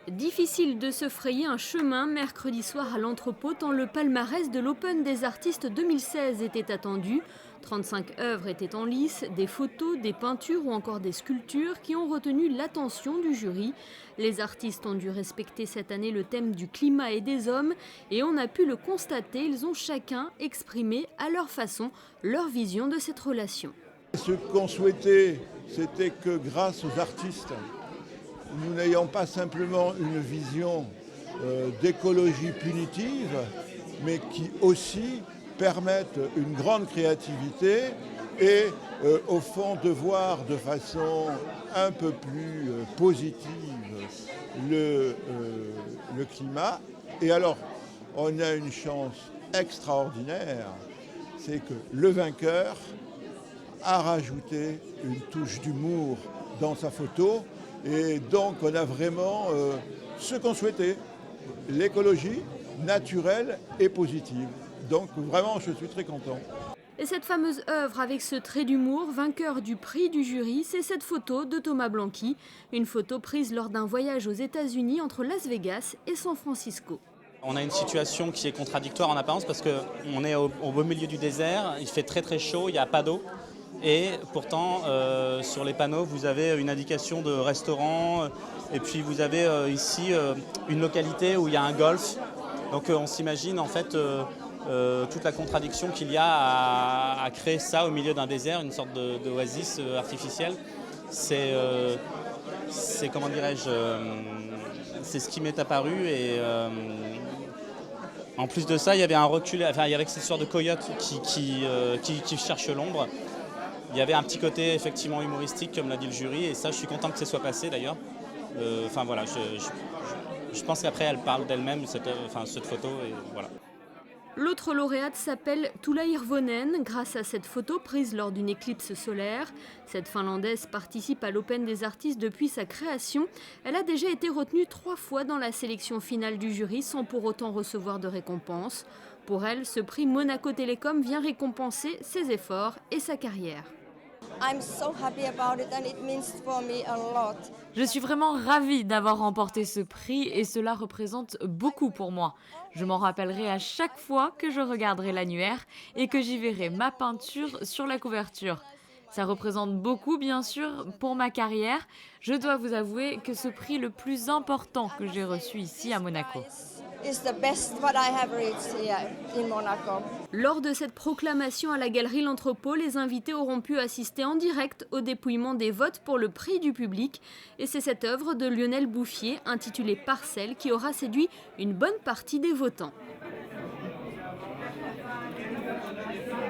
Difficile de se frayer un chemin mercredi soir à l'entrepôt tant le palmarès de l'Open des artistes 2016 était attendu. 35 œuvres étaient en lice, des photos, des peintures ou encore des sculptures qui ont retenu l'attention du jury. Les artistes ont dû respecter cette année le thème du climat et des hommes et on a pu le constater, ils ont chacun exprimé à leur façon leur vision de cette relation. Ce qu'on souhaitait, c'était que grâce aux artistes, nous n'ayons pas simplement une vision d'écologie punitive, mais qui aussi permettent une grande créativité et au fond de voir de façon un peu plus positive le climat. Et alors, on a une chance extraordinaire, c'est que le vainqueur a rajouté une touche d'humour dans sa photo. Et donc on a vraiment ce qu'on souhaitait, l'écologie naturelle et positive. Donc vraiment je suis très content. Et cette fameuse œuvre avec ce trait d'humour, vainqueur du prix du jury, c'est cette photo de Thomas Blanqui. Une photo prise lors d'un voyage aux États-Unis entre Las Vegas et San Francisco. On a une situation qui est contradictoire en apparence parce qu'on est au beau milieu du désert, il fait très très chaud, il n'y a pas d'eau. Et pourtant, sur les panneaux, vous avez une indication de restaurant. Et puis vous avez ici une localité où il y a un golf. Donc on s'imagine en fait toute la contradiction qu'il y a à créer ça au milieu d'un désert, une sorte d'oasis artificielle. C'est comment dirais-je, c'est ce qui m'est apparu. Et en plus de ça, il y avait un recul, enfin, il y avait cette histoire de coyote qui cherche l'ombre. Il y avait un petit côté effectivement humoristique, comme l'a dit le jury, et ça, je suis content que ce soit passé d'ailleurs. Enfin voilà, je pense qu'après, elle parle d'elle-même, cette photo, et voilà. L'autre lauréate s'appelle Tuula Hirvonen, grâce à cette photo prise lors d'une éclipse solaire. Cette Finlandaise participe à l'Open des artistes depuis sa création. Elle a déjà été retenue 3 fois dans la sélection finale du jury sans pour autant recevoir de récompense. Pour elle, ce prix Monaco Télécom vient récompenser ses efforts et sa carrière. Je suis vraiment ravie d'avoir remporté ce prix et cela représente beaucoup pour moi. Je m'en rappellerai à chaque fois que je regarderai l'annuaire et que j'y verrai ma peinture sur la couverture. Ça représente beaucoup, bien sûr, pour ma carrière. Je dois vous avouer que ce prix est le plus important que j'ai reçu ici à Monaco. Lors de cette proclamation à la galerie L'Entrepôt, les invités auront pu assister en direct au dépouillement des votes pour le prix du public. Et c'est cette œuvre de Lionel Bouffier, intitulée Parcelles, qui aura séduit une bonne partie des votants.